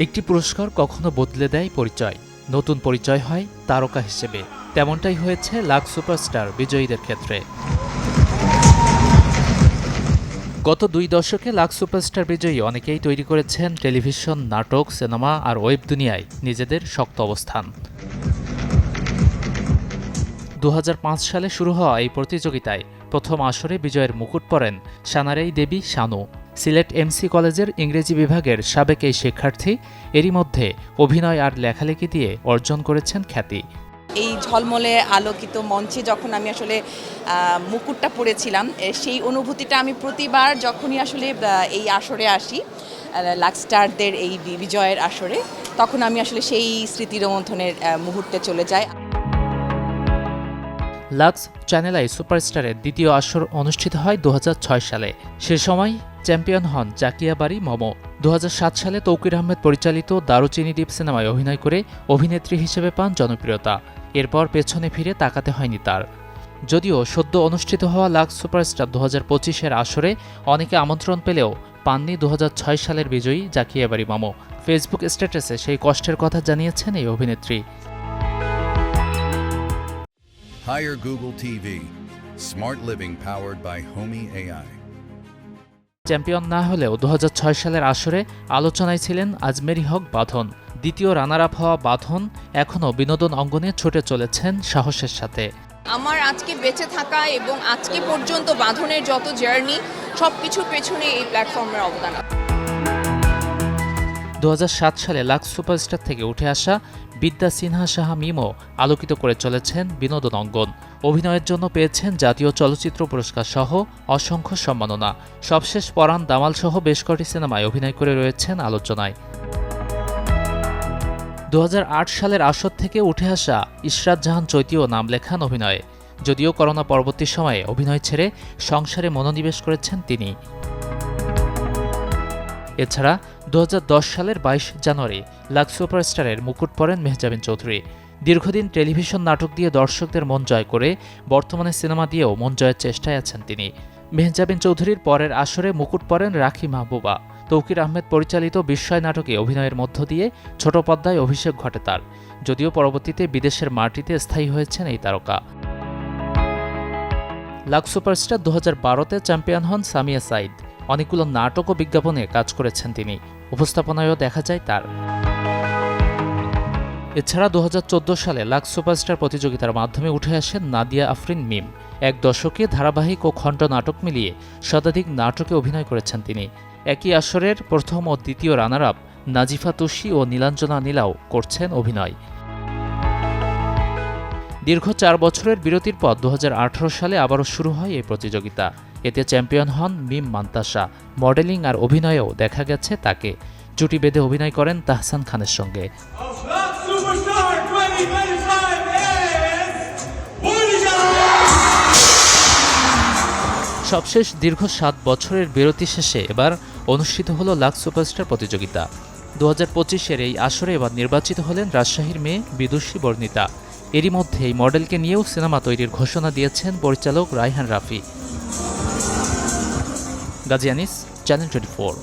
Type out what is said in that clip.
একটি পুরস্কার কখনো বদলে দেয় পরিচয়, নতুন পরিচয় হয় তারকা হিসেবে। তেমনটাই হয়েছে লাক্স সুপারস্টার বিজয়ীদের ক্ষেত্রে। গত 2 দশকে লাক্স সুপারস্টার বিজয়ী অনেকেই তৈরি করেছেন টেলিভিশন, নাটক, সিনেমা আর ওয়েব দুনিয়ায় নিজেদের শক্ত অবস্থান। 2005 সালে শুরু হওয়া এই প্রতিযোগিতায় প্রথম আসরে বিজয়ের মুকুট পরেন সানারেই দেবী শানু। সিলেট এমসি কলেজের ইংরেজি বিভাগের সাবেক এই শিক্ষার্থী এরই মধ্যে অভিনয় আর লেখালেখি দিয়ে অর্জন করেছেন খ্যাতি। এই ঝলমলে আলোকিত মঞ্চে যখন আমি আসলে মুকুটটা পরেছিলাম, সেই অনুভূতিটা আমি প্রতিবার যখনই আসলে এই আসরে আসি, লাক্সস্টারদের এই বিজয়ের আসরে, তখন আমি আসলে সেই স্মৃতি রোমন্থনের মুহূর্তে চলে যাই। লাক্স চ্যানেল আই সুপারস্টারের দ্বিতীয় আসর অনুষ্ঠিত হয় 2006 সালে। সে সময় চ্যাম্পিয়ন হন জাকিয়া বারি মমো। 2007 সালে তৌকির আহমেদ পরিচালিত দারুচিনি দ্বীপ সিনেমায় অভিনয় করে অভিনেত্রী হিসেবে পান জনপ্রিয়তা। এরপর পেছনে ফিরে তাকাতে হয়নি তার। যদিও সদ্য অনুষ্ঠিত হওয়া লাক্স সুপারস্টার 2025-এর আসরে অনেকে আমন্ত্রণ পেলেও পাননি 2006 সালের বিজয়ী জাকিয়া বারি মমো। ফেসবুক স্ট্যাটাসে সেই কষ্টের কথা জানিয়েছেন এই অভিনেত্রী। Hire Google TV. Smart living powered by Homey AI. Champion না হলেও 2006 সালের আসরে আলোচনায় ছিলেন আজমেরি হক বাঁধন। দ্বিতীয় রানার আপ হওয়া বাঁধন এখনও বিনোদন অঙ্গনে ছুটে চলেছেন সাহসের সাথে। আমার আজকে বেঁচে থাকা এবং আজকে পর্যন্ত বাঁধনের যত জার্নি, সবকিছুর পেছনে এই প্ল্যাটফর্মের অবদান। 2007 সালে লাক্স সুপারস্টার থেকে উঠে আসা বিদ্যা সিনহা সাহা মিমও আলোকিত করে চলেছেন বিনোদন অঙ্গন। অভিনয়ের জন্য পেয়েছেন জাতীয় চলচ্চিত্র পুরস্কার সহ অসংখ্য সম্মাননা। সবশেষ পরাণ দামাল সহ বেশ কটি সিনেমায় অভিনয় করে রয়েছেন আলোচনায়। 2008 সালের আসর থেকে উঠে আসা ইশরাত জাহান চৈতিও নাম লেখান অভিনয়ে। যদিও করোনা পরবর্তী সময়ে অভিনয় ছেড়ে সংসারে মনোনিবেশ করেছেন তিনি। এছাড়া 2010 সালের 22 জানুয়ারি লাক্স সুপারস্টারের মুকুট পরেন মেহজাবিন চৌধুরী। দীর্ঘদিন টেলিভিশন নাটক দিয়ে দর্শকদের মন জয় করে বর্তমানে সিনেমা দিয়েও মন জয়ের চেষ্টায় আছেন তিনি। মেহজাবিন চৌধুরীর পরের আসরে মুকুট পরেন রাখি মাহবুবা। তৌকির আহমেদ পরিচালিত বিস্ময় নাটকে অভিনয়ের মধ্য দিয়ে ছোট পর্দায় অভিষেক ঘটে তার। যদিও পরবর্তীতে বিদেশের মাটিতে স্থায়ী হয়েছেন এই তারকা। লাক্স সুপারস্টার 2012-তে চ্যাম্পিয়ন হন সামিয়া সাইদ। অনেকগুলো নাটক ও বিজ্ঞাপনে কাজ করেছেন তিনি। উপস্থাপনায়ও দেখা যায় তার। এছাড়া 2014 সালে লাক্স সুপারস্টার প্রতিযোগিতার মাধ্যমে উঠে আসেন নাদিয়া আফরিন মিম। এক দশকে ধারাবাহিক ও খণ্ড নাটক মিলিয়ে শতাধিক নাটকে অভিনয় করেছেন তিনি। একই আসরের প্রথম ও দ্বিতীয় রানার আপ নাজিফা তুষি ও নীলাঞ্জনা নীলাও করছেন অভিনয়। দীর্ঘ 4 বছরের বিরতির পর 2018 সালে আবারও শুরু হয় এই প্রতিযোগিতা। এতে চ্যাম্পিয়ন হন মিম মান্তাসা। মডেলিং আর অভিনয়েও দেখা গেছে তাকে। জুটি বেঁধে অভিনয় করেন তাহসান খানের সঙ্গে। সবশেষ দীর্ঘ 7 বছরের বিরতি শেষে এবার অনুষ্ঠিত হল লাক্স সুপারস্টার প্রতিযোগিতা। 2025-এর এই আসরে এবার নির্বাচিত হলেন রাজশাহীর মেয়ে বিদুষী বর্ণিতা। এরই মধ্যে এই মডেলকে নিয়েও সিনেমা তৈরির ঘোষণা দিয়েছেন পরিচালক রায়হান রাফি। গাজী আনিস, চ্যানেল 24।